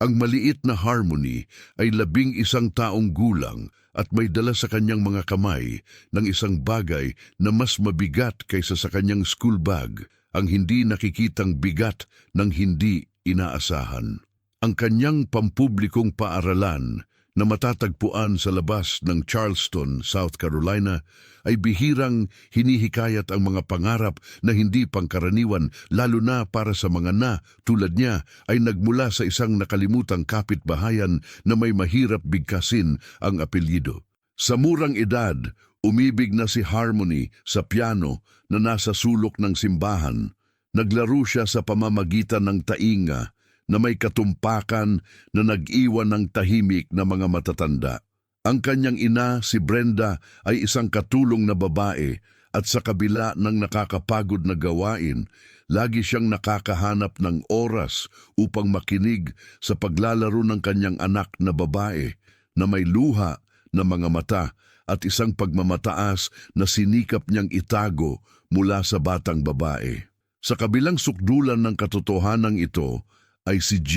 Ang maliit na Harmony ay 11 taong gulang at may dala sa kanyang mga kamay ng isang bagay na mas mabigat kaysa sa kanyang school bag, ang hindi nakikitang bigat ng hindi inaasahan. Ang kanyang pampublikong paaralan na matatagpuan sa labas ng Charleston, South Carolina, ay bihirang hinihikayat ang mga pangarap na hindi pangkaraniwan, lalo na para sa mga tulad niya ay nagmula sa isang nakalimutang kapitbahayan na may mahirap bigkasin ang apelyido. Sa murang edad, umibig na si Harmony sa piano na nasa sulok ng simbahan. Naglaro siya sa pamamagitan ng tainga na may katumpakan na nag-iwan ng tahimik na mga matatanda. Ang kanyang ina, si Brenda, ay isang katulong na babae at sa kabila ng nakakapagod na gawain, lagi siyang nakakahanap ng oras upang makinig sa paglalaro ng kanyang anak na babae na may luha na mga mata at isang pagmamataas na sinikap niyang itago mula sa batang babae. Sa kabilang sukdulan ng katotohanan ito, ay si G.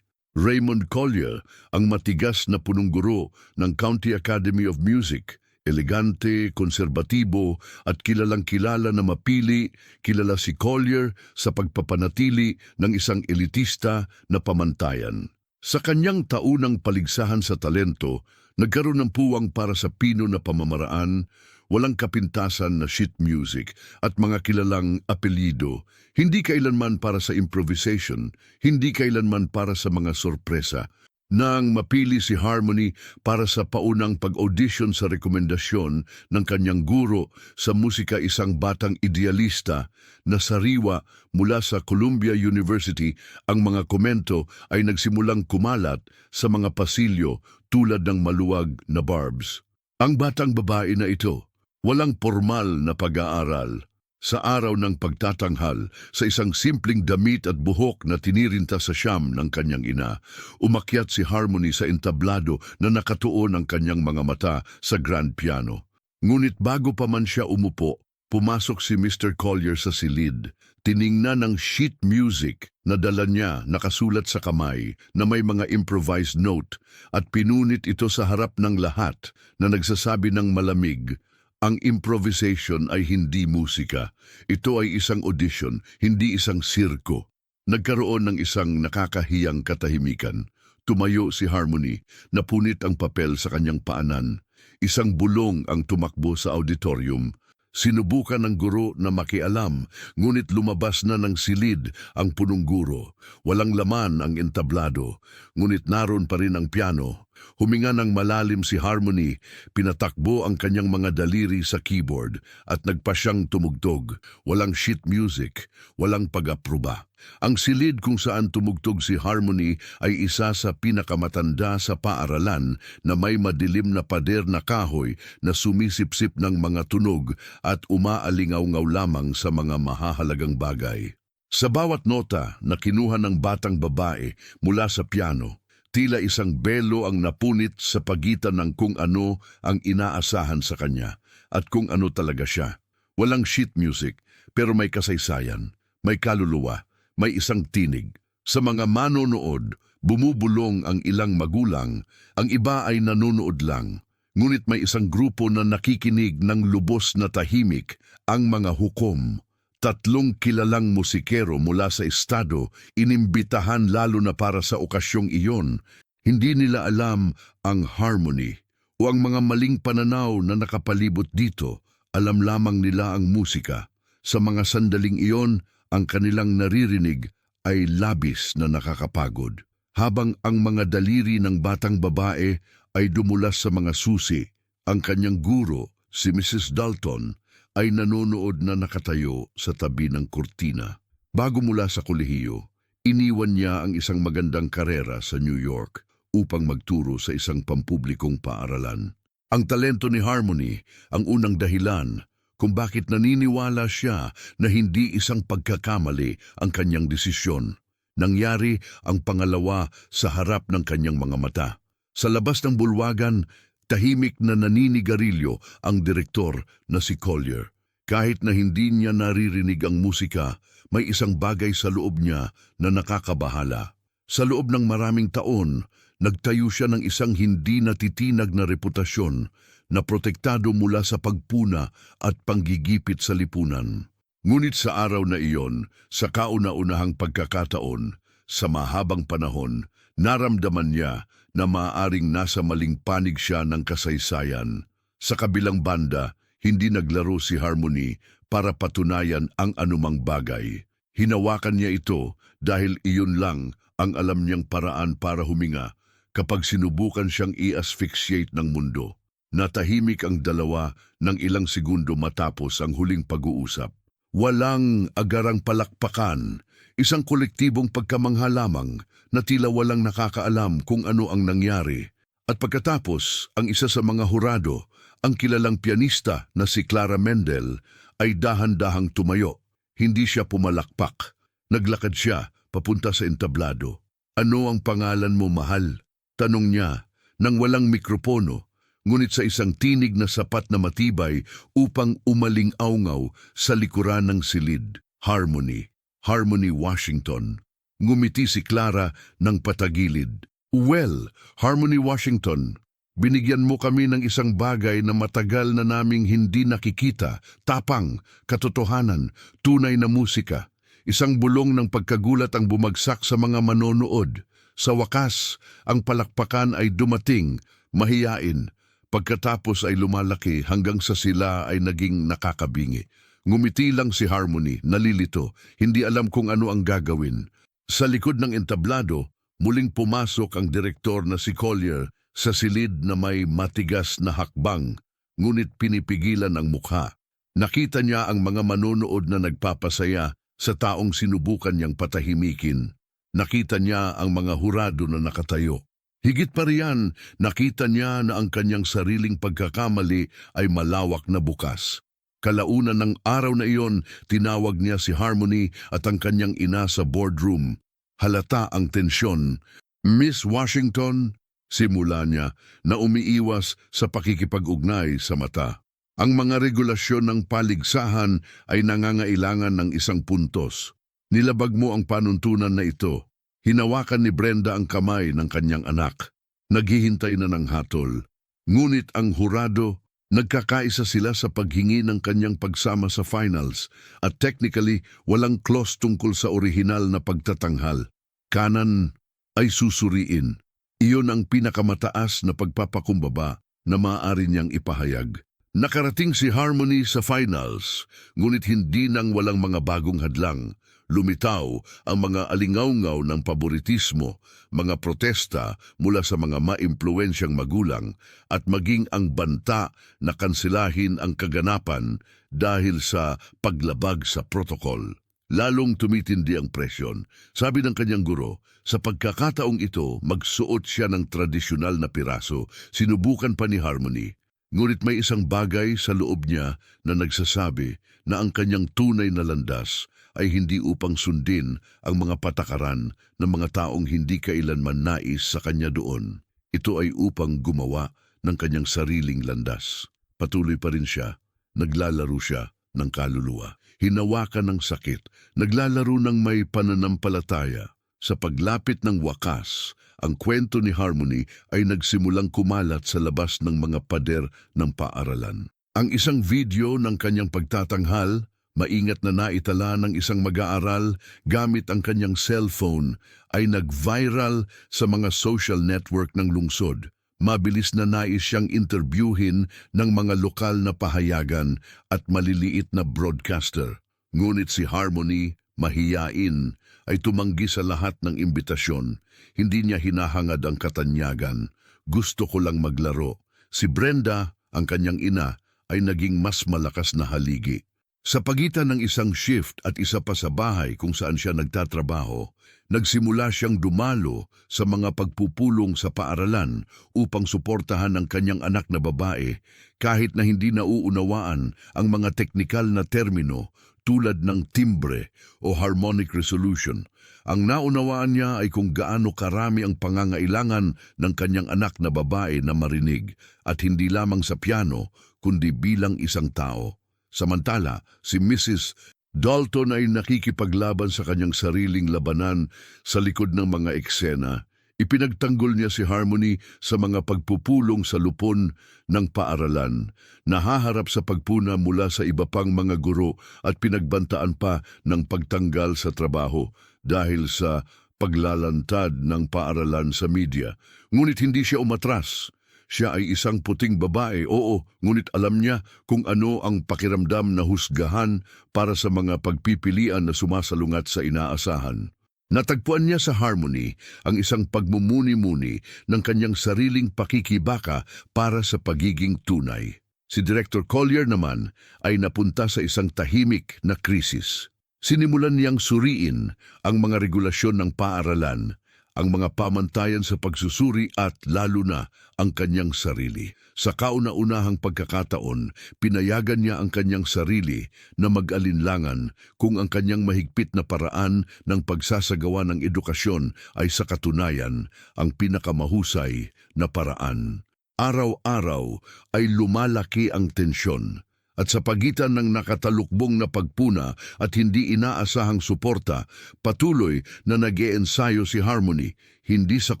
Raymond Collier, ang matigas na punong-guro ng County Academy of Music, elegante, konserbatibo at kilalang-kilala na mapili. Kilala si Collier sa pagpapanatili ng isang elitista na pamantayan. Sa kanyang taunang paligsahan sa talento, nagkaroon ng puwang para sa pino na pamamaraan, walang kapintasan na sheet music at mga kilalang apelyido, hindi kailanman para sa improvisation, hindi kailanman para sa mga sorpresa. Nang mapili si Harmony para sa paunang pag-audition sa rekomendasyon ng kanyang guro sa musika, isang batang idealista na sariwa mula sa Columbia University, ang mga komento ay nagsimulang kumalat sa mga pasilyo tulad ng maluwag na barbs. Ang batang babae na ito, walang formal na pag-aaral. Sa araw ng pagtatanghal, sa isang simpleng damit at buhok na tinirinta sa siyam ng kanyang ina, umakyat si Harmony sa entablado na nakatuon ang kanyang mga mata sa grand piano. Ngunit bago pa man siya umupo, pumasok si Mr. Collier sa silid. Tiningnan ng sheet music na dala niya nakasulat sa kamay na may mga improvised note at pinunit ito sa harap ng lahat na nagsasabi ng malamig, ang improvisation ay hindi musika. Ito ay isang audition, hindi isang sirko. Nagkaroon ng isang nakakahiyang katahimikan. Tumayo si Harmony, napunit ang papel sa kanyang paanan. Isang bulong ang tumakbo sa auditorium. Sinubukan ng guro na makialam, ngunit lumabas na ng silid ang punong guro. Walang laman ang entablado, ngunit naroon pa rin ang piano. Huminga ng malalim si Harmony, pinatakbo ang kanyang mga daliri sa keyboard at nagpa siyang tumugtog. Walang sheet music, walang pag-aproba. Ang silid kung saan tumugtog si Harmony ay isa sa pinakamatanda sa paaralan na may madilim na pader na kahoy na sumisipsip ng mga tunog at umaalingaw-ngaw lamang sa mga mahahalagang bagay. Sa bawat nota na kinuha ng batang babae mula sa piano, tila isang belo ang napunit sa pagitan ng kung ano ang inaasahan sa kanya at kung ano talaga siya. Walang sheet music, pero may kasaysayan, may kaluluwa, may isang tinig. Sa mga manonood, bumubulong ang ilang magulang, ang iba ay nanonood lang. Ngunit may isang grupo na nakikinig ng lubos na tahimik, ang mga hukom. 3 kilalang musikero mula sa estado, inimbitahan lalo na para sa okasyong iyon. Hindi nila alam ang Harmony o ang mga maling pananaw na nakapalibot dito. Alam lamang nila ang musika. Sa mga sandaling iyon, ang kanilang naririnig ay labis na nakakapagod. Habang ang mga daliri ng batang babae ay dumulas sa mga susi, ang kanyang guro, si Mrs. Dalton, ay nanonood na nakatayo sa tabi ng kurtina. Bago mula sa kolehiyo, iniwan niya ang isang magandang karera sa New York upang magturo sa isang pampublikong paaralan. Ang talento ni Harmony ang unang dahilan kung bakit naniniwala siya na hindi isang pagkakamali ang kanyang desisyon. Nangyari ang pangalawa sa harap ng kanyang mga mata. Sa labas ng bulwagan, tahimik na naninigarilyo ang direktor na si Collier. Kahit na hindi niya naririnig ang musika, may isang bagay sa loob niya na nakakabahala. Sa loob ng maraming taon, nagtayo siya ng isang hindi natitinag na reputasyon na protektado mula sa pagpuna at panggigipit sa lipunan. Ngunit sa araw na iyon, sa kauna-unahang pagkakataon, sa mahabang panahon, naramdaman niya na maaaring nasa maling panig siya ng kasaysayan. Sa kabilang banda, hindi naglaro si Harmony para patunayan ang anumang bagay. Hinawakan niya ito dahil iyon lang ang alam niyang paraan para huminga kapag sinubukan siyang i-asphyxiate ng mundo. Natahimik ang dalawa ng ilang segundo matapos ang huling pag-uusap. Walang agarang palakpakan, isang kolektibong pagkamangha lamang na tila walang nakakaalam kung ano ang nangyari. At pagkatapos, ang isa sa mga hurado, ang kilalang pianista na si Clara Mendel, ay dahan-dahang tumayo. Hindi siya pumalakpak. Naglakad siya papunta sa entablado. "Ano ang pangalan mo, mahal?" tanong niya nang walang mikropono, ngunit sa isang tinig na sapat na matibay upang umaling-awngaw sa likuran ng silid. "Harmony. Harmony Washington." Ngumiti si Clara ng patagilid. "Well, Harmony Washington, binigyan mo kami ng isang bagay na matagal na naming hindi nakikita, tapang, katotohanan, tunay na musika. Isang bulong ng pagkagulat ang bumagsak sa mga manonood. Sa wakas, ang palakpakan ay dumating, mahiyain. Pagkatapos ay lumalaki hanggang sa sila ay naging nakakabingi. Ngumiti lang si Harmony, nalilito, hindi alam kung ano ang gagawin. Sa likod ng entablado, muling pumasok ang direktor na si Collier sa silid na may matigas na hakbang, ngunit pinipigilan ang mukha. Nakita niya ang mga manonood na nagpapasaya sa taong sinubukan niyang patahimikin. Nakita niya ang mga hurado na nakatayo. Higit pa riyan, nakita niya na ang kanyang sariling pagkakamali ay malawak na bukas. Kalaunan ng araw na iyon, tinawag niya si Harmony at ang kanyang ina sa boardroom. Halata ang tensyon. "Miss Washington," simula niya na umiiwas sa pakikipag-ugnay sa mata. "Ang mga regulasyon ng paligsahan ay nangangailangan ng isang puntos. Nilabag mo ang panuntunan na ito." Hinawakan ni Brenda ang kamay ng kanyang anak. Naghihintay na ng hatol. Ngunit ang hurado, nagkakaisa sila sa paghingi ng kanyang pagsama sa finals at technically walang clause tungkol sa orihinal na pagtatanghal. Kanan ay susuriin. Iyon ang pinakamataas na pagpapakumbaba na maaari niyang ipahayag. Nakarating si Harmony sa finals, ngunit hindi nang walang mga bagong hadlang. Lumitaw ang mga alingawngaw ng paboritismo, mga protesta mula sa mga maimpluwensyang magulang at maging ang banta na kansilahin ang kaganapan dahil sa paglabag sa protokol. Lalong tumitindi ang presyon. Sabi ng kanyang guro, sa pagkakataong ito, magsuot siya ng tradisyonal na piraso. Sinubukan pa ni Harmony. Ngunit may isang bagay sa loob niya na nagsasabi na ang kanyang tunay na landas ay hindi upang sundin ang mga patakaran ng mga taong hindi kailanman nais sa kanya doon. Ito ay upang gumawa ng kanyang sariling landas. Patuloy pa rin siya, naglalaro siya ng kaluluwa. Hinawakan ng sakit, naglalaro ng may pananampalataya. Sa paglapit ng wakas, ang kwento ni Harmony ay nagsimulang kumalat sa labas ng mga pader ng paaralan. Ang isang video ng kanyang pagtatanghal, maingat na naitala ng isang mag-aaral gamit ang kanyang cellphone, ay nag-viral sa mga social network ng lungsod. Mabilis na nais siyang interviewin ng mga lokal na pahayagan at maliliit na broadcaster. Ngunit si Harmony, mahiyain, ay tumanggi sa lahat ng imbitasyon. Hindi niya hinahangad ang katanyagan. "Gusto ko lang maglaro." Si Brenda, ang kanyang ina, ay naging mas malakas na haligi. Sa pagitan ng isang shift at isa pa sa bahay kung saan siya nagtatrabaho, nagsimula siyang dumalo sa mga pagpupulong sa paaralan upang suportahan ang kanyang anak na babae kahit na hindi nauunawaan ang mga teknikal na termino tulad ng timbre o harmonic resolution. Ang naunawaan niya ay kung gaano karami ang pangangailangan ng kanyang anak na babae na marinig at hindi lamang sa piano kundi bilang isang tao. Samantala, si Mrs. Dalton ay nakikipaglaban sa kanyang sariling labanan sa likod ng mga eksena. Ipinagtanggol niya si Harmony sa mga pagpupulong sa lupon ng paaralan, nahaharap sa pagpuna mula sa iba pang mga guro at pinagbantaan pa ng pagtanggal sa trabaho dahil sa paglalantad ng paaralan sa media. Ngunit hindi siya umatras. Siya ay isang puting babae, oo, ngunit alam niya kung ano ang pakiramdam na husgahan para sa mga pagpipilian na sumasalungat sa inaasahan. Natagpuan niya sa Harmony ang isang pagmumuni-muni ng kanyang sariling pakikibaka para sa pagiging tunay. Si Director Collier naman ay napunta sa isang tahimik na krisis. Sinimulan niyang suriin ang mga regulasyon ng paaralan, ang mga pamantayan sa pagsusuri at lalo na ang kanyang sarili. Sa kauna-unahang pagkakataon, pinayagan niya ang kanyang sarili na mag-alinlangan kung ang kanyang mahigpit na paraan ng pagsasagawa ng edukasyon ay sa katunayan ang pinakamahusay na paraan. Araw-araw ay lumalaki ang tensyon. At sa pagitan ng nakatalukbong na pagpuna at hindi inaasahang suporta, patuloy na nag-iensayo si Harmony, hindi sa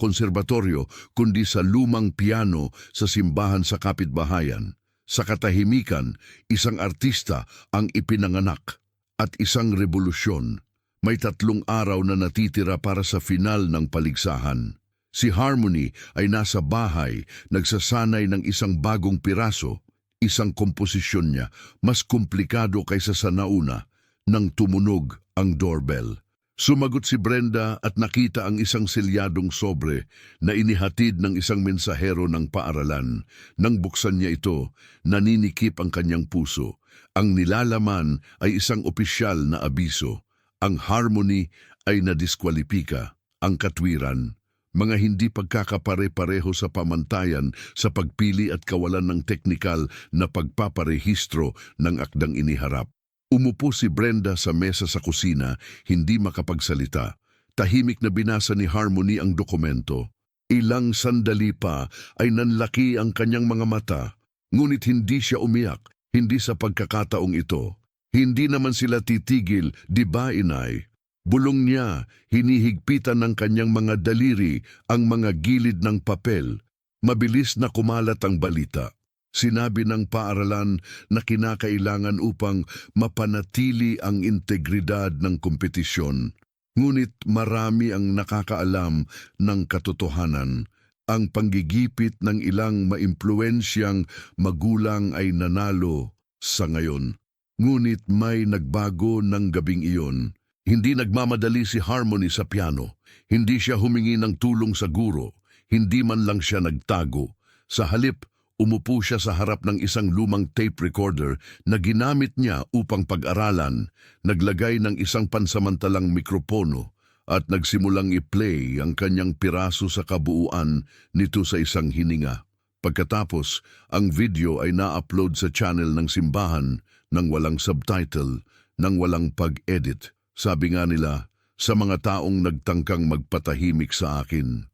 konserbatoryo kundi sa lumang piano sa simbahan sa kapitbahayan. Sa katahimikan, isang artista ang ipinanganak at isang revolusyon. May 3 araw na natitira para sa final ng paligsahan. Si Harmony ay nasa bahay, nagsasanay ng isang bagong piraso. Isang komposisyon niya, mas komplikado kaysa sa nauna, nang tumunog ang doorbell. Sumagot si Brenda at nakita ang isang selyadong sobre na inihatid ng isang mensahero ng paaralan. Nang buksan niya ito, naninikip ang kanyang puso. Ang nilalaman ay isang opisyal na abiso. Ang Harmony ay nadiskwalipika, ang katwiran. Mga hindi pagkakapare-pareho sa pamantayan sa pagpili at kawalan ng teknikal na pagpaparehistro ng akdang iniharap. Umupo si Brenda sa mesa sa kusina, hindi makapagsalita. Tahimik na binasa ni Harmony ang dokumento. Ilang sandali pa ay nanlaki ang kanyang mga mata, ngunit hindi siya umiyak, hindi sa pagkakataong ito. Hindi naman sila titigil, di ba, inay? Bulong niya, hinihigpitan ng kanyang mga daliri ang mga gilid ng papel. Mabilis na kumalat ang balita. Sinabi ng paaralan na kinakailangan upang mapanatili ang integridad ng kompetisyon. Ngunit marami ang nakakaalam ng katotohanan. Ang panggigipit ng ilang maimpluwensyang magulang ay nanalo sa ngayon. Ngunit may nagbago ng gabing iyon. Hindi nagmamadali si Harmony sa piano. Hindi siya humingi ng tulong sa guro. Hindi man lang siya nagtago. Sa halip, umupo siya sa harap ng isang lumang tape recorder na ginamit niya upang pag-aralan, naglagay ng isang pansamantalang mikropono at nagsimulang i-play ang kanyang piraso sa kabuuan nito sa isang hininga. Pagkatapos, ang video ay na-upload sa channel ng simbahan nang walang subtitle, nang walang pag-edit. Sabi nga nila, sa mga taong nagtangkang magpatahimik sa akin.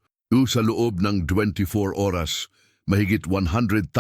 Sa loob ng 24 oras, mahigit 100,000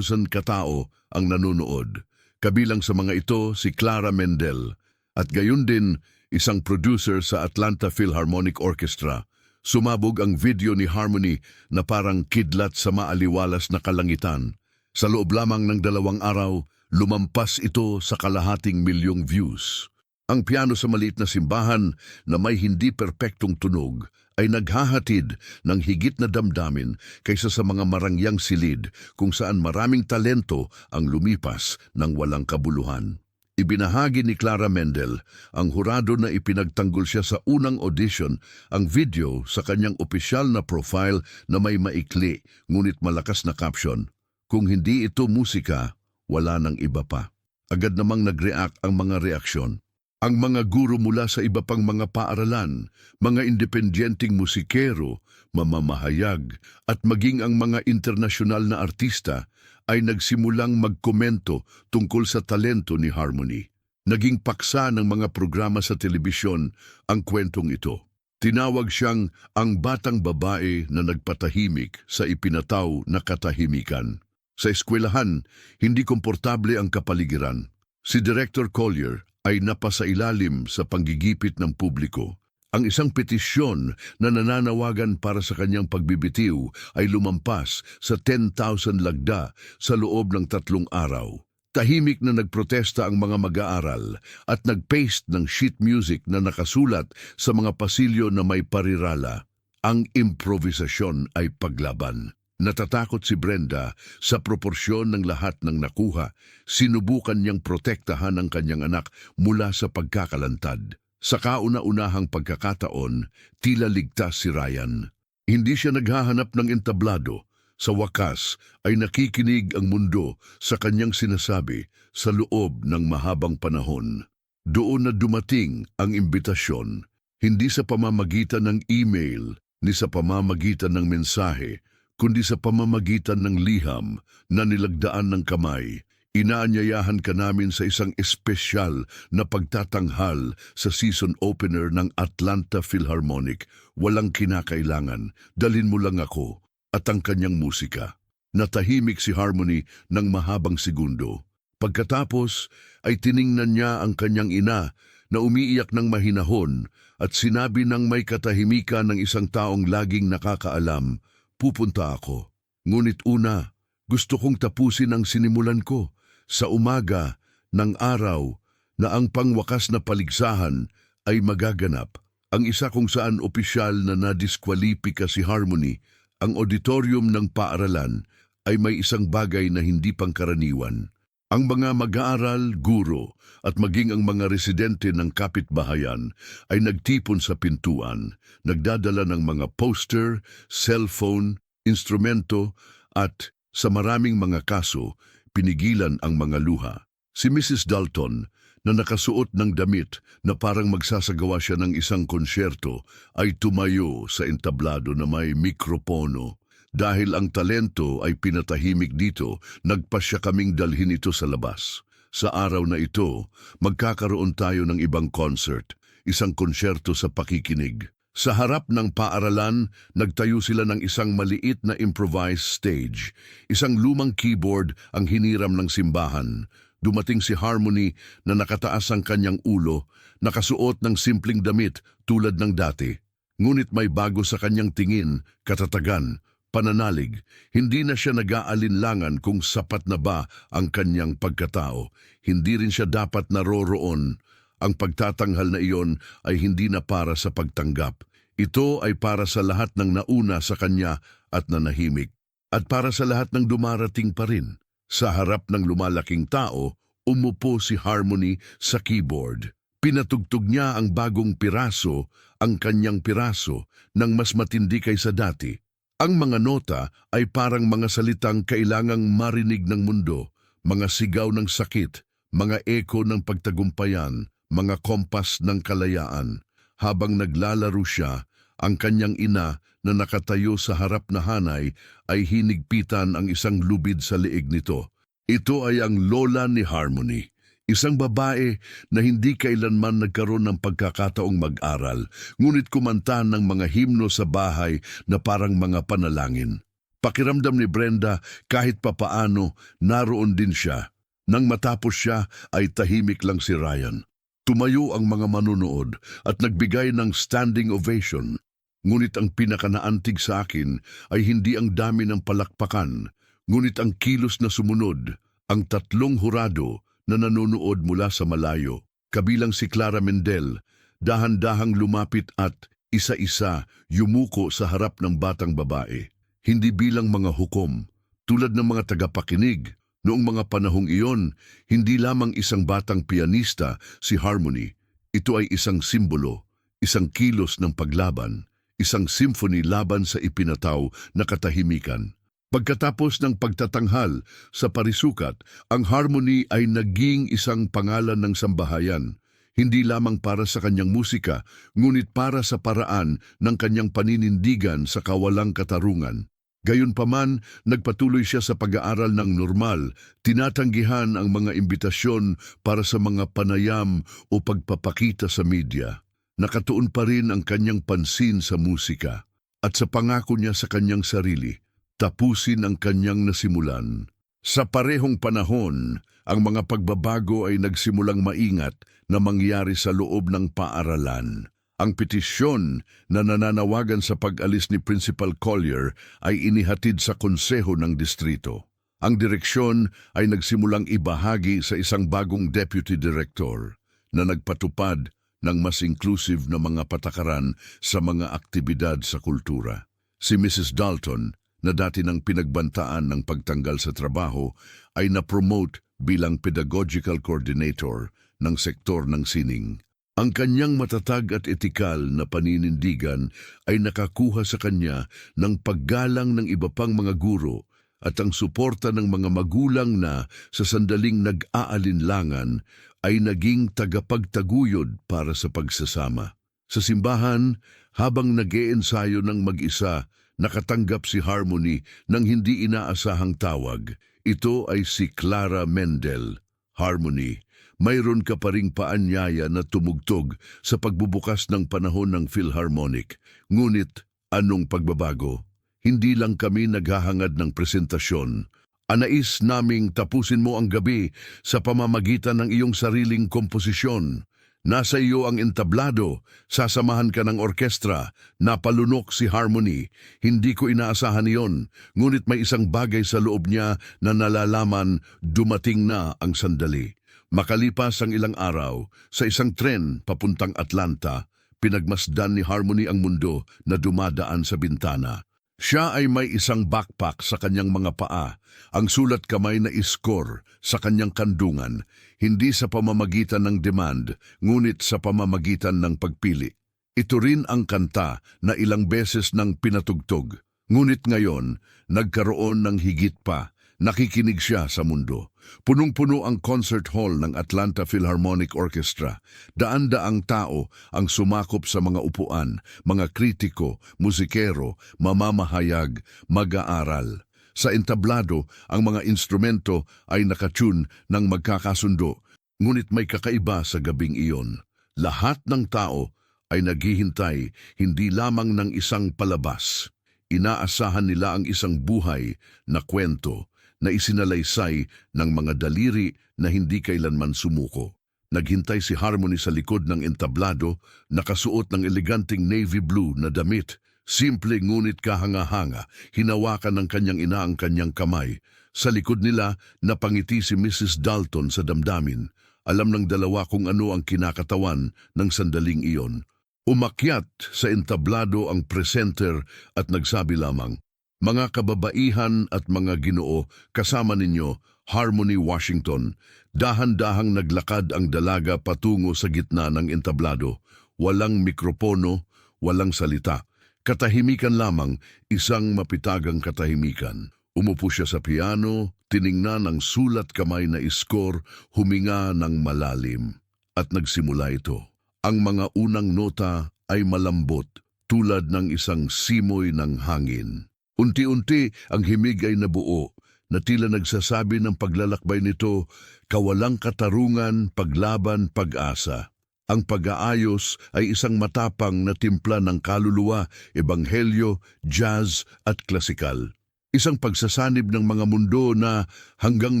katao ang nanonood. Kabilang sa mga ito si Clara Mendel at gayon din isang producer sa Atlanta Philharmonic Orchestra. Sumabog ang video ni Harmony na parang kidlat sa maaliwalas na kalangitan. Sa loob lamang ng 2 araw, lumampas ito sa 250,000 views. Ang piano sa maliit na simbahan na may hindi perpektong tunog ay naghahatid ng higit na damdamin kaysa sa mga marangyang silid kung saan maraming talento ang lumipas ng walang kabuluhan. Ibinahagi ni Clara Mendel, ang hurado na ipinagtanggol siya sa unang audition, ang video sa kanyang opisyal na profile na may maikli ngunit malakas na caption. Kung hindi ito musika, wala nang iba pa. Agad namang nag-react ang mga reaksyon. Ang mga guro mula sa iba pang mga paaralan, mga independyenteng musikero, mamamahayag at maging ang mga internasyonal na artista ay nagsimulang magkomento tungkol sa talento ni Harmony. Naging paksa ng mga programa sa telebisyon ang kwentong ito. Tinawag siyang ang batang babae na nagpatahimik sa ipinataw na katahimikan. Sa eskwelahan, hindi komportable ang kapaligiran. Si Director Collier, ay napasailalim sa panggigipit ng publiko. Ang isang petisyon na nananawagan para sa kanyang pagbibitiw ay lumampas sa 10,000 lagda sa loob ng 3 araw. Tahimik na nagprotesta ang mga mag-aaral at nag-paste ng sheet music na nakasulat sa mga pasilyo na may parirala. Ang improvisasyon ay paglaban. Natatakot si Brenda sa proporsyon ng lahat ng nakuha. Sinubukan niyang protektahan ang kanyang anak mula sa pagkakalantad. Sa kauna-unahang pagkakataon, tila ligtas si Ryan. Hindi siya naghahanap ng entablado. Sa wakas ay nakikinig ang mundo sa kanyang sinasabi sa loob ng mahabang panahon. Doon na dumating ang imbitasyon, hindi sa pamamagitan ng email ni sa pamamagitan ng mensahe, kundi sa pamamagitan ng liham na nilagdaan ng kamay. Inaanyayahan ka namin sa isang espesyal na pagtatanghal sa season opener ng Atlanta Philharmonic. Walang kinakailangan, dalhin mo lang ako at ang kanyang musika. Natahimik si Harmony ng mahabang segundo. Pagkatapos ay tiningnan niya ang kanyang ina na umiiyak ng mahinahon at sinabi ng may katahimikan ng isang taong laging nakakaalam, "Pupunta ako. Ngunit una, gusto kong tapusin ang sinimulan ko sa umaga ng araw na ang pangwakas na paligsahan ay magaganap." Ang isa kung saan opisyal na nadiskwalipika si Harmony. Ang auditorium ng paaralan ay may isang bagay na hindi pangkaraniwan. Ang mga mag-aaral, guro at maging ang mga residente ng kapitbahayan ay nagtipon sa pintuan, nagdadala ng mga poster, cellphone, instrumento at sa maraming mga kaso, pinigilan ang mga luha. Si Mrs. Dalton, na nakasuot ng damit na parang magsasagawa siya ng isang konsyerto, ay tumayo sa entablado na may mikropono. Dahil ang talento ay pinatahimik dito, nagpasya kaming dalhin ito sa labas. Sa araw na ito, magkakaroon tayo ng ibang concert, isang konsyerto sa pakikinig. Sa harap ng paaralan, nagtayo sila ng isang maliit na improvised stage. Isang lumang keyboard ang hiniram ng simbahan. Dumating si Harmony na nakataas ang kanyang ulo, nakasuot ng simpleng damit tulad ng dati. Ngunit may bago sa kanyang tingin, katatagan, pananalig. Hindi na siya nag-aalinlangan kung sapat na ba ang kanyang pagkatao. Hindi rin siya dapat naroroon. Ang pagtatanghal na iyon ay hindi na para sa pagtanggap. Ito ay para sa lahat ng nauna sa kanya at nanahimik. At para sa lahat ng dumarating pa rin. Sa harap ng lumalaking tao, umupo si Harmony sa keyboard. Pinatugtog niya ang bagong piraso, ang kanyang piraso, ng mas matindi kaysa dati. Ang mga nota ay parang mga salitang kailangang marinig ng mundo, mga sigaw ng sakit, mga eko ng pagtagumpayan, mga kompas ng kalayaan. Habang naglalaro siya, ang kanyang ina na nakatayo sa harap na hanay ay hinigpitan ang isang lubid sa leeg nito. Ito ay ang lola ni Harmony, isang babae na hindi kailanman nagkaroon ng pagkakataong mag-aral, ngunit kumanta ng mga himno sa bahay na parang mga panalangin. Pakiramdam ni Brenda kahit papaano naroon din siya. Nang matapos siya ay tahimik lang si Ryan. Tumayo ang mga manunood at nagbigay ng standing ovation. Ngunit ang pinakanaantig sa akin ay hindi ang dami ng palakpakan, ngunit ang kilos na sumunod, ang 3 hurado na nanonood mula sa malayo. Kabilang si Clara Mendel, dahan-dahang lumapit at isa-isa yumuko sa harap ng batang babae. Hindi bilang mga hukom, tulad ng mga tagapakinig. Noong mga panahong iyon, hindi lamang isang batang pianista si Harmony. Ito ay isang simbolo, isang kilos ng paglaban, isang symphony laban sa ipinataw na katahimikan. Pagkatapos ng pagtatanghal sa parisukat, ang Harmony ay naging isang pangalan ng sambahayan, hindi lamang para sa kanyang musika, ngunit para sa paraan ng kanyang paninindigan sa kawalang katarungan. Gayunpaman, nagpatuloy siya sa pag-aaral ng normal, tinatanggihan ang mga imbitasyon para sa mga panayam o pagpapakita sa media. Nakatuon pa rin ang kanyang pansin sa musika at sa pangako niya sa kanyang sarili, tapusin ang kanyang nasimulan. Sa parehong panahon, Ang mga pagbabago ay nagsimulang maingat na mangyari sa loob ng paaralan. Ang petisyon na nananawagan sa pag-alis ni Principal Collier ay inihatid sa konseho ng distrito. Ang direksyon ay nagsimulang ibahagi sa isang bagong deputy director na nagpatupad ng mas inclusive na mga patakaran sa mga aktibidad sa kultura. Si Mrs. Dalton, na dati nang pinagbantaan ng pagtanggal sa trabaho, ay na-promote bilang pedagogical coordinator ng sektor ng sining. Ang kanyang matatag at etikal na paninindigan ay nakakuha sa kanya ng paggalang ng iba pang mga guro at ang suporta ng mga magulang na sa sandaling nag-aalinlangan ay naging tagapagtaguyod para sa pagsasama. Sa simbahan, habang nag-iensayo ng mag-isa, nakatanggap si Harmony ng hindi inaasahang tawag. Ito ay si Clara Mendel. Harmony, mayroon ka pa ring paanyaya na tumugtog sa pagbubukas ng panahon ng Philharmonic. Ngunit, anong pagbabago? Hindi lang kami naghahangad ng presentasyon. Anais naming tapusin mo ang gabi sa pamamagitan ng iyong sariling komposisyon. Nasa iyo ang entablado, sasamahan ka ng orkestra, napalunok si Harmony. Hindi ko inaasahan iyon, ngunit may isang bagay sa loob niya na nalalaman dumating na ang sandali. Makalipas ang ilang araw, sa isang tren papuntang Atlanta, pinagmasdan ni Harmony ang mundo na dumadaan sa bintana. Siya ay may isang backpack sa kanyang mga paa, ang sulat kamay na iskor sa kanyang kandungan, hindi sa pamamagitan ng demand, ngunit sa pamamagitan ng pagpili. Ito rin ang kanta na ilang beses nang pinatugtog, ngunit ngayon nagkaroon ng higit pa. Nakikinig siya sa mundo. Punong-puno ang concert hall ng Atlanta Philharmonic Orchestra. Daan-daang tao ang sumakop sa mga upuan, mga kritiko, musikero, mamamahayag, mag-aaral. Sa entablado, ang mga instrumento ay nakatune ng magkakasundo, ngunit may kakaiba sa gabing iyon. Lahat ng tao ay naghihintay hindi lamang ng isang palabas. Inaasahan nila ang isang buhay na kwento na isinalaysay ng mga daliri na hindi kailanman sumuko. Naghintay si Harmony sa likod ng entablado, nakasuot ng eleganting navy blue na damit. Simple ngunit kahanga-hanga, hinawakan ng kanyang ina ang kanyang kamay. Sa likod nila, napangiti si Mrs. Dalton sa damdamin. Alam ng dalawa kung ano ang kinakatawan ng sandaling iyon. Umakyat sa entablado ang presenter at nagsabi lamang, "Mga kababaihan at mga ginoo, kasama ninyo, Harmony Washington." Dahan-dahang naglakad ang dalaga patungo sa gitna ng entablado. Walang mikropono, walang salita. Katahimikan lamang, isang mapitagang katahimikan. Umupo siya sa piano, tiningnan ang sulat kamay na iskor, huminga ng malalim. At nagsimula ito. Ang mga unang nota ay malambot, tulad ng isang simoy ng hangin. Unti-unti ang himig ay nabuo, na tila nagsasabi ng paglalakbay nito, kawalang katarungan, paglaban, pag-asa. Ang pag-aayos ay isang matapang na timpla ng kaluluwa, ebanghelyo, jazz at klasikal. Isang pagsasanib ng mga mundo na hanggang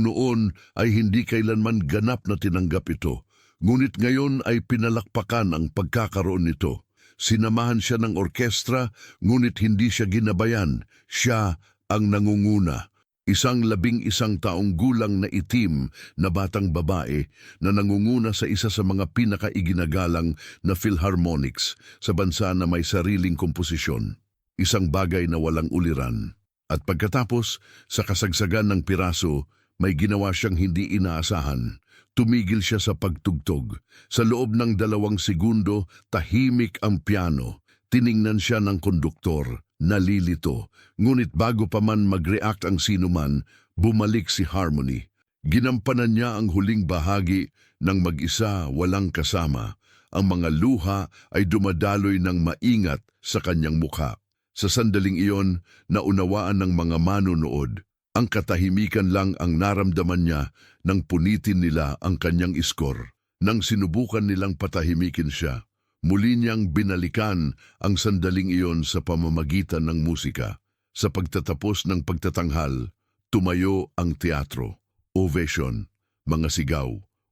noon ay hindi kailanman ganap na tinanggap ito. Ngunit ngayon ay pinalakpakan ang pagkakaroon nito. Sinamahan siya ng orkestra, ngunit hindi siya ginabayan. Siya ang nangunguna. Isang 11 taong gulang na itim na batang babae na nangunguna sa isa sa mga pinakaiginagalang na Philharmonics sa bansa na may sariling komposisyon. Isang bagay na walang uliran. At pagkatapos, sa kasagsagan ng piraso, may ginawa siyang hindi inaasahan. Tumigil siya sa pagtugtog. Sa loob ng 2 segundo, tahimik ang piano. Tiningnan siya ng konduktor, nalilito. Ngunit bago pa man mag-react ang sinuman, bumalik si Harmony. Ginampanan niya ang huling bahagi ng mag-isa, walang kasama. Ang mga luha ay dumadaloy ng maingat sa kanyang mukha. Sa sandaling iyon, naunawaan ng mga manonood. Ang katahimikan lang ang naramdaman niya nang punitin nila ang kanyang iskor. Nang sinubukan nilang patahimikin siya, muli niyang binalikan ang sandaling iyon sa pamamagitan ng musika. Sa pagtatapos ng pagtatanghal, tumayo ang teatro. Ovation. mga sigaw,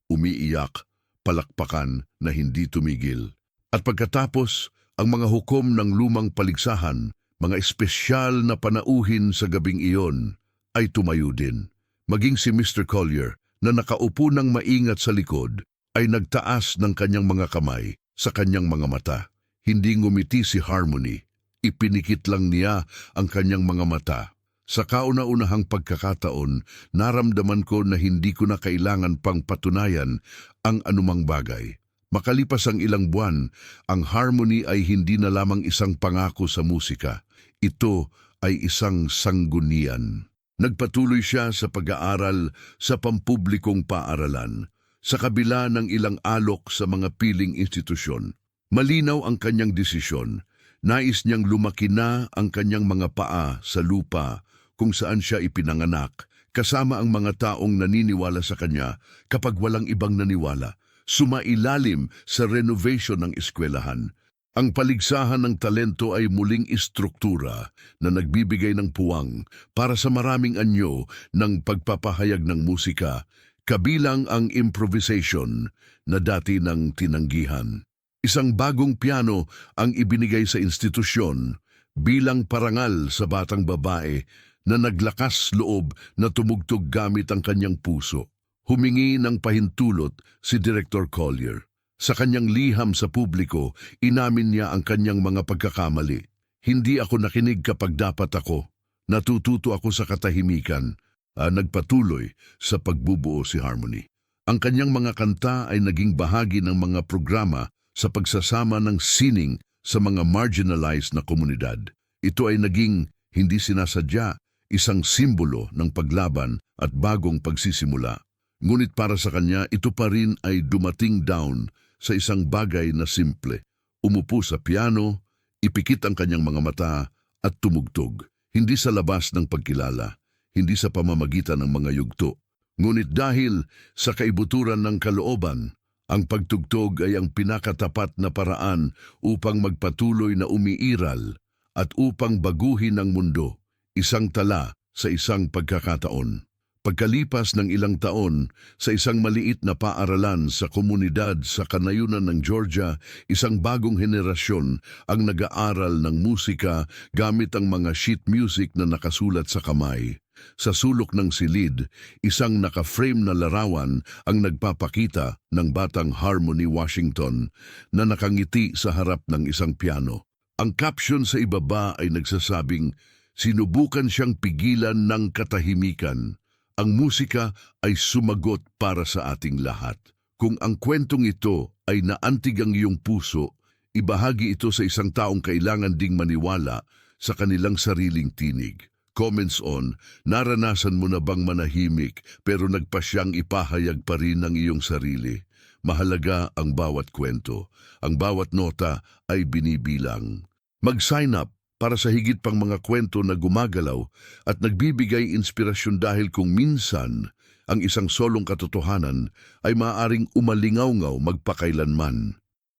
umiiyak, palakpakan na hindi tumigil. At pagkatapos, ang mga hukom ng lumang paligsahan, mga espesyal na panauhin sa gabing iyon, ay tumayo din. Maging si Mr. Collier na nakaupo ng maingat sa likod ay nagtaas ng kanyang mga kamay sa kanyang mga mata. Hindi ngumiti si Harmony. Ipinikit lang niya ang kanyang mga mata. Sa kauna-unahang pagkakataon, naramdaman ko na hindi ko na kailangan pang patunayan ang anumang bagay. Makalipas ang ilang buwan, ang Harmony ay hindi na lamang isang pangako sa musika. Ito ay isang sanggunian. Nagpatuloy siya sa pag-aaral sa pampublikong paaralan, sa kabila ng ilang alok sa mga piling institusyon. Malinaw ang kanyang desisyon. Nais niyang lumaki na ang kanyang mga paa sa lupa kung saan siya ipinanganak, kasama ang mga taong naniniwala sa kanya kapag walang ibang naniwala, sumailalim sa renovation ng eskwelahan. Ang paligsahan ng talento ay muling istruktura na nagbibigay ng puwang para sa maraming anyo ng pagpapahayag ng musika, kabilang ang improvisation na dati ng tinanggihan. Isang bagong piano ang ibinigay sa institusyon bilang parangal sa batang babae na naglakas loob na tumugtog gamit ang kanyang puso. Humingi ng pahintulot si Director Collier. Sa kanyang liham sa publiko, inamin niya ang kanyang mga pagkakamali. Hindi ako nakinig kapag dapat ako. Natututo ako sa katahimikan. Nagpatuloy sa pagbubuo si Harmony. Ang kanyang mga kanta ay naging bahagi ng mga programa sa pagsasama ng sining sa mga marginalized na komunidad. Ito ay naging hindi sinasadya, isang simbolo ng paglaban at bagong pagsisimula. Ngunit para sa kanya, ito pa rin ay dumating down sa isang bagay na simple. Umupo sa piano, ipikit ang kanyang mga mata at tumugtog. Hindi sa labas ng pagkilala, hindi sa pamamagitan ng mga yugto. Ngunit dahil sa kaibuturan ng kalooban, ang pagtugtog ay ang pinakatapat na paraan upang magpatuloy na umiiral at upang baguhin ang mundo, isang tala sa isang pagkakataon. Pagkalipas ng ilang taon, sa isang maliit na paaralan sa komunidad sa kanayunan ng Georgia, isang bagong henerasyon ang nag-aaral ng musika gamit ang mga sheet music na nakasulat sa kamay. Sa sulok ng silid, isang naka-frame na larawan ang nagpapakita ng batang Harmony Washington na nakangiti sa harap ng isang piano. Ang caption sa ibaba ay nagsasabing, "Sinubukan siyang pigilan ng katahimikan. Ang musika ay sumagot para sa ating lahat." Kung ang kwentong ito ay naantig ang iyong puso, ibahagi ito sa isang taong kailangan ding maniwala sa kanilang sariling tinig. Comments on, naranasan mo na bang manahimik pero nagpasyang ipahayag pa rin ang iyong sarili? Mahalaga ang bawat kwento. Ang bawat nota ay binibilang. Mag-sign up para sa higit pang mga kwento na gumagalaw at nagbibigay inspirasyon dahil kung minsan ang isang solong katotohanan ay maaaring umalingaw-ngaw magpakailanman.